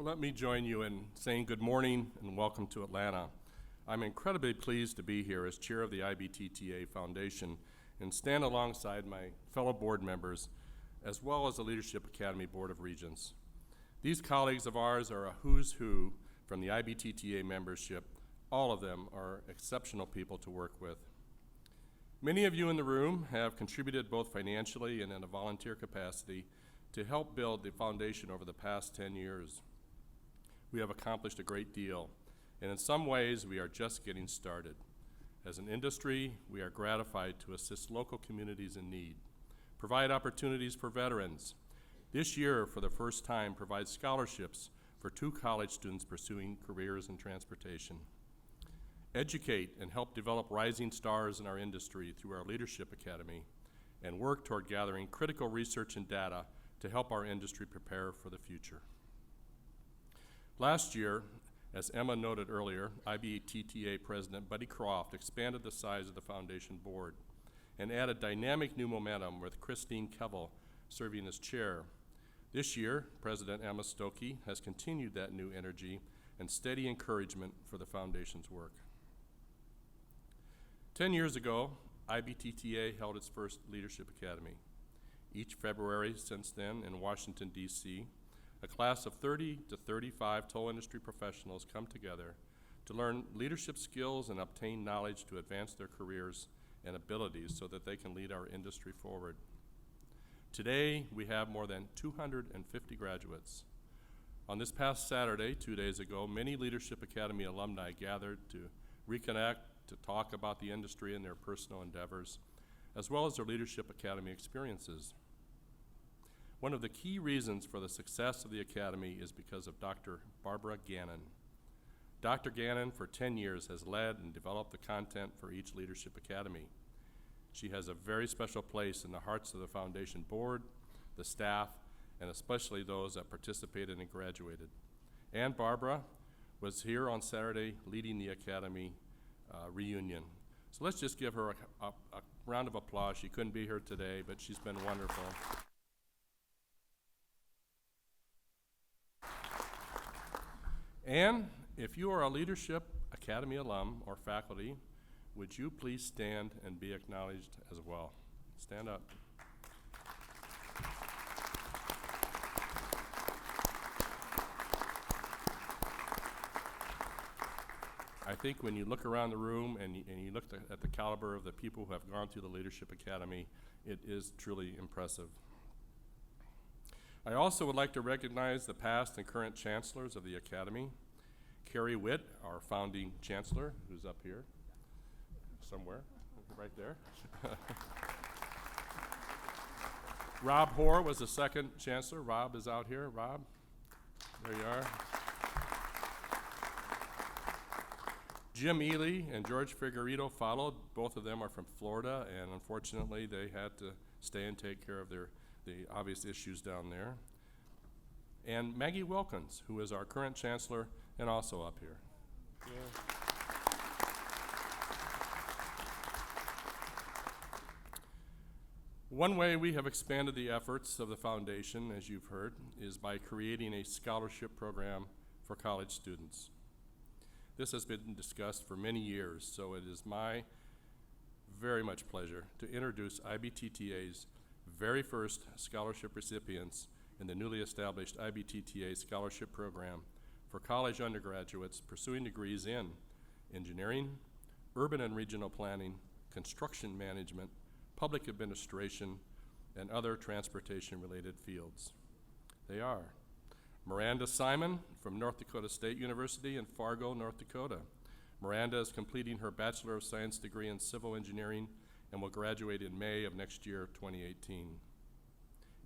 Well, let me join you in saying good morning and welcome to Atlanta. I'm incredibly pleased to be here as chair of the IBTTA Foundation and stand alongside my fellow board members as well as the Leadership Academy Board of Regents. These colleagues of ours are a who's who from the IBTTA membership. All of them are exceptional people to work with. Many of you in the room have contributed both financially and in a volunteer capacity to help build the foundation over the past 10 years. We have accomplished a great deal, and in some ways we are just getting started. As an industry, we are gratified to assist local communities in need, provide opportunities for veterans. This year, for the first time, provide scholarships for 2 college students pursuing careers in transportation. Educate and help develop rising stars in our industry through our Leadership Academy, and work toward gathering critical research and data to help our industry prepare for the future. Last year, as Emma noted earlier, IBTTA President Buddy Croft expanded the size of the foundation board and added dynamic new momentum with Christine Kevel serving as chair. This year, President Emma Stokey has continued that new energy and steady encouragement for the foundation's work. 10 years ago, IBTTA held its first Leadership Academy. Each February since then in Washington, D.C., a class of 30 to 35 toll industry professionals come together to learn leadership skills and obtain knowledge to advance their careers and abilities so that they can lead our industry forward. Today, we have more than 250 graduates. On this past Saturday, 2 days ago, many Leadership Academy alumni gathered to reconnect, to talk about the industry and their personal endeavors, as well as their Leadership Academy experiences. One of the key reasons for the success of the Academy is because of Dr. Barbara Gannon. Dr. Gannon, for 10 years, has led and developed the content for each Leadership Academy. She has a very special place in the hearts of the Foundation Board, the staff, and especially those that participated and graduated. And Barbara was here on Saturday leading the Academy reunion. So let's just give her a round of applause. She couldn't be here today, but she's been wonderful. And if you are a Leadership Academy alum or faculty, would you please stand and be acknowledged as well? Stand up. I think when you look around the room and you look at the caliber of the people who have gone through the Leadership Academy, it is truly impressive. I also would like to recognize the past and current chancellors of the Academy. Carrie Witt, our founding chancellor, who's up here somewhere, right there. Rob Hoare was the second chancellor. Rob is out here. Rob, there you are. Jim Ely and George Figueredo followed. Both of them are from Florida, and unfortunately they had to stay and take care of the obvious issues down there. And Maggie Wilkins, who is our current chancellor and also up here. Yeah. One way we have expanded the efforts of the foundation, as you've heard, is by creating a scholarship program for college students. This has been discussed for many years, so it is my very much pleasure to introduce IBTTA's very first scholarship recipients in the newly established IBTTA Scholarship Program for college undergraduates pursuing degrees in engineering, urban and regional planning, construction management, public administration, and other transportation-related fields. They are Miranda Simon from North Dakota State University in Fargo, North Dakota. Miranda is completing her Bachelor of Science degree in Civil Engineering and will graduate in May of next year, 2018.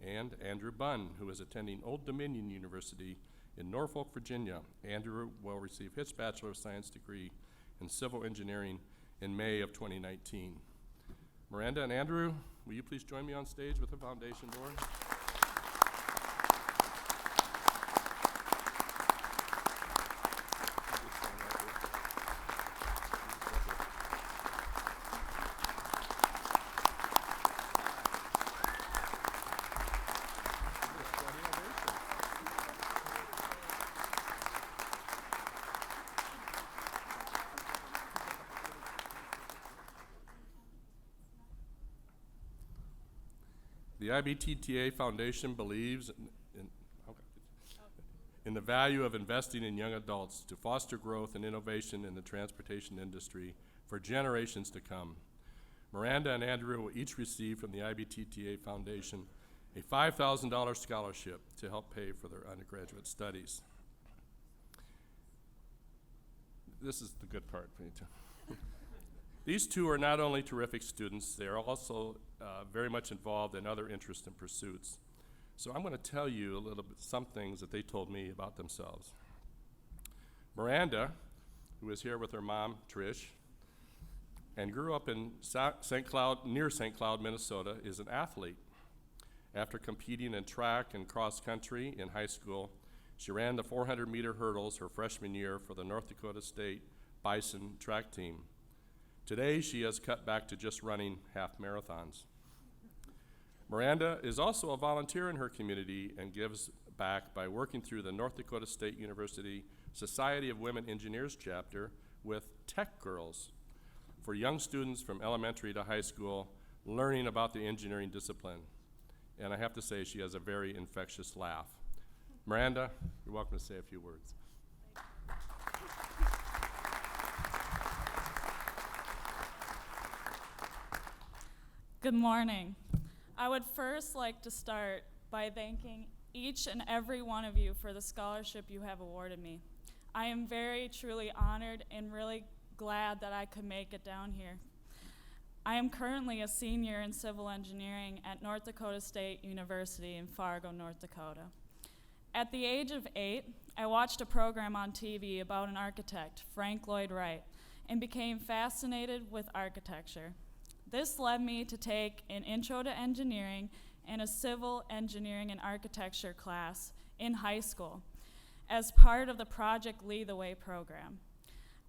And Andrew Bunn, who is attending Old Dominion University in Norfolk, Virginia. Andrew will receive his Bachelor of Science degree in Civil Engineering in May of 2019. Miranda and Andrew, will you please join me on stage with the Foundation Board? The IBTTA Foundation believes in the value of investing in young adults to foster growth and innovation in the transportation industry for generations to come. Miranda and Andrew will each receive from the IBTTA Foundation a $5,000 scholarship to help pay for their undergraduate studies. This is the good part for you too. These two are not only terrific students, they are also very much involved in other interests and pursuits. So I'm going to tell you a little bit, some things that they told me about themselves. Miranda, who is here with her mom, Trish, and grew up in near St. Cloud, Minnesota, is an athlete. After competing in track and cross country in high school, she ran the 400-meter hurdles her freshman year for the North Dakota State Bison track team. Today, she has cut back to just running half marathons. Miranda is also a volunteer in her community and gives back by working through the North Dakota State University Society of Women Engineers chapter with Tech Girls for young students from elementary to high school learning about the engineering discipline. And I have to say, she has a very infectious laugh. Miranda, you're welcome to say a few words. Good morning. I would first like to start by thanking each and every one of you for the scholarship you have awarded me. I am very, truly honored and really glad that I could make it down here. I am currently a senior in civil engineering at North Dakota State University in Fargo, North Dakota. At the age of 8, I watched a program on TV about an architect, Frank Lloyd Wright, and became fascinated with architecture. This led me to take an Intro to Engineering and a Civil Engineering and Architecture class in high school as part of the Project Lead the Way program.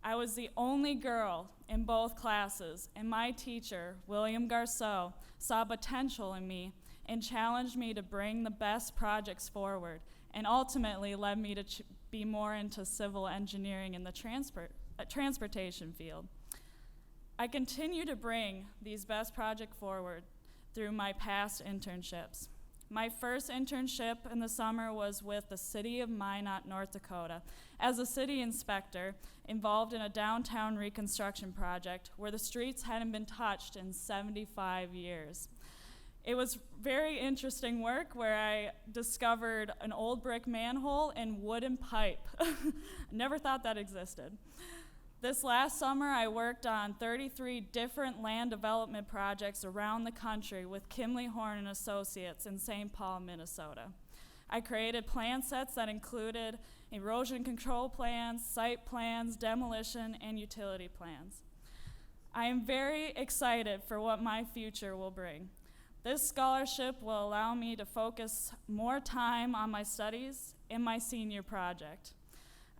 I was the only girl in both classes, and my teacher, William Garceau, saw potential in me and challenged me to bring the best projects forward, and ultimately led me to be more into civil engineering in the transportation field. I continue to bring these best projects forward through my past internships. My first internship in the summer was with the City of Minot, North Dakota, as a city inspector involved in a downtown reconstruction project where the streets hadn't been touched in 75 years. It was very interesting work where I discovered an old brick manhole and wooden pipe. Never thought that existed. This last summer, I worked on 33 different land development projects around the country with Kimley Horn and Associates in St. Paul, Minnesota. I created plan sets that included erosion control plans, site plans, demolition, and utility plans. I am very excited for what my future will bring. This scholarship will allow me to focus more time on my studies and my senior project.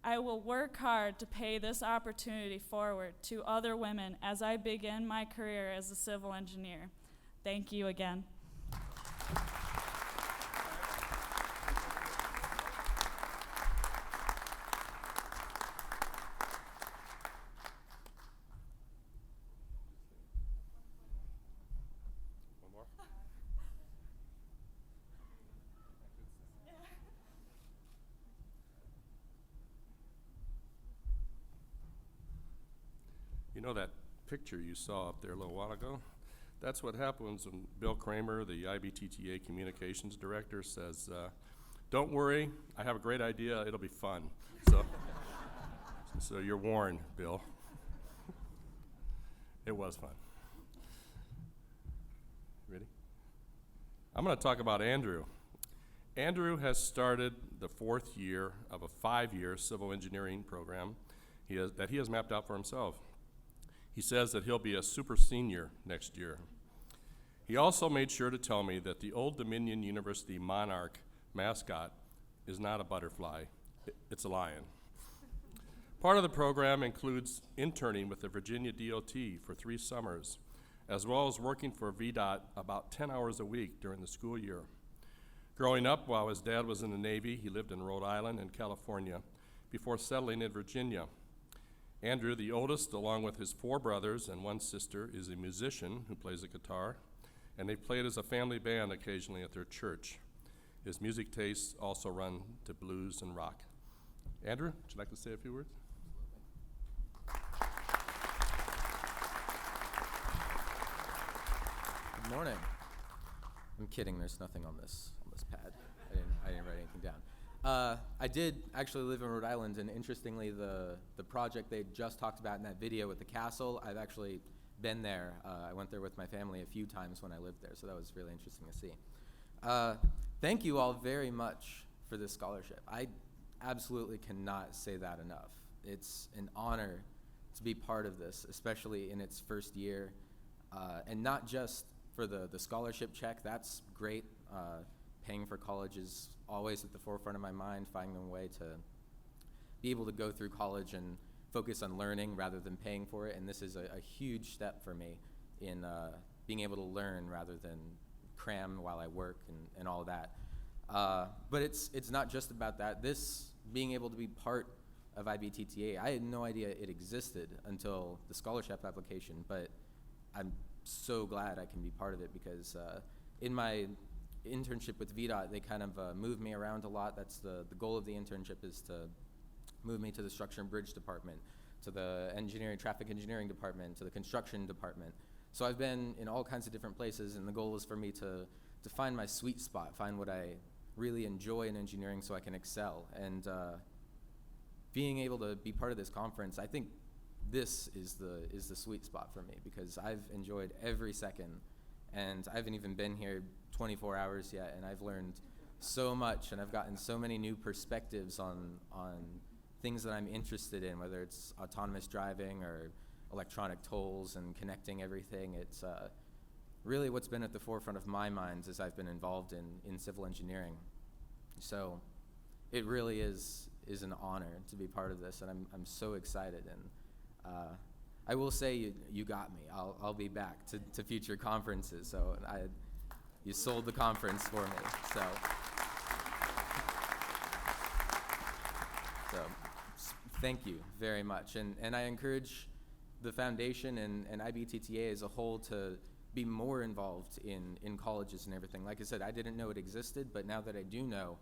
I will work hard to pay this opportunity forward to other women as I begin my career as a civil engineer. Thank you again. One more? You know that picture you saw up there a little while ago? That's what happens when Bill Kramer, the IBTTA Communications Director, says, don't worry, I have a great idea, it'll be fun. So you're warned, Bill. It was fun. Ready? I'm going to talk about Andrew. Andrew has started the 4th year of a 5-year civil engineering program that he has mapped out for himself. He says that he'll be a super senior next year. He also made sure to tell me that the Old Dominion University Monarch mascot is not a butterfly, it's a lion. Part of the program includes interning with the Virginia DOT for 3 summers, as well as working for VDOT about 10 hours a week during the school year. Growing up while his dad was in the Navy, he lived in Rhode Island and California before settling in Virginia. Andrew, the oldest, along with his 4 brothers and 1 sister, is a musician who plays the guitar and they've played as a family band occasionally at their church. His music tastes also run to blues and rock. Andrew, would you like to say a few words? Good morning. I'm kidding, there's nothing on this pad. I didn't write anything down. I did actually live in Rhode Island, and interestingly, the project they just talked about in that video with the castle, I've actually been there. I went there with my family a few times when I lived there, so that was really interesting to see. Thank you all very much for this scholarship. I absolutely cannot say that enough. It's an honor to be part of this, especially in its first year, and not just for the scholarship check. That's great. Paying for college is always at the forefront of my mind, finding a way to be able to go through college and focus on learning rather than paying for it, and this is a huge step for me in being able to learn rather than cram while I work and all that. But it's not just about that. This being able to be part of IBTTA, I had no idea it existed until the scholarship application, but I'm so glad I can be part of it because in my internship with VDOT, they kind of moved me around a lot. That's the goal of the internship, is to move me to the structure and bridge department, to the traffic engineering department, to the construction department. So I've been in all kinds of different places, and the goal is for me to find my sweet spot, find what I really enjoy in engineering so I can excel. And being able to be part of this conference, I think this is the sweet spot for me because I've enjoyed every second, and I haven't even been here 24 hours yet, and I've learned so much, and I've gotten so many new perspectives on things that I'm interested in, whether it's autonomous driving or electronic tolls and connecting everything. It's really what's been at the forefront of my mind as I've been involved in civil engineering. So it really is an honor to be part of this, and I'm so excited. And I will say you got me. I'll be back to future conferences. So you sold the conference for me. So thank you very much. And I encourage the foundation and IBTTA as a whole to be more involved in colleges and everything. Like I said, I didn't know it existed, but now that I do know,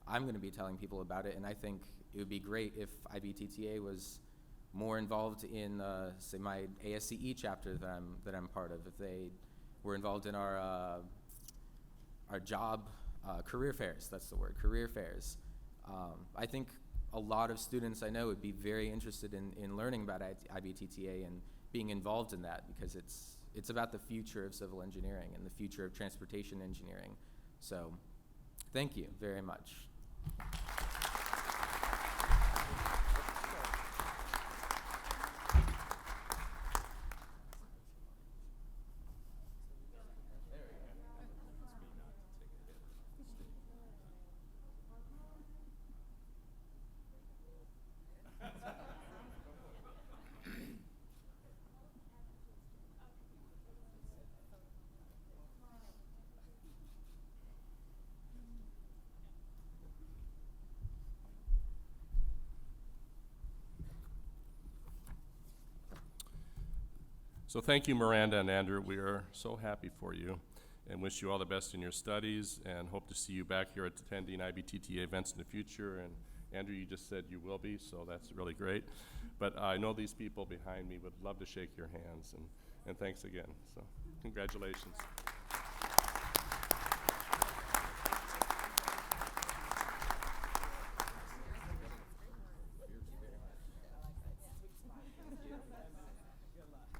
I'm going to be telling people about it, and I think it would be great if IBTTA was more involved in, say, my ASCE chapter that I'm part of. If they were involved in our job career fairs, that's the word, career fairs. I think a lot of students I know would be very interested in learning about IBTTA and being involved in that because it's about the future of civil engineering and the future of transportation engineering. So thank you very much. So thank you, Miranda and Andrew. We are so happy for you and wish you all the best in your studies and hope to see you back here attending IBTTA events in the future. And Andrew, you just said you will be, so that's really great. But I know these people behind me would love to shake your hands, and thanks again. So congratulations.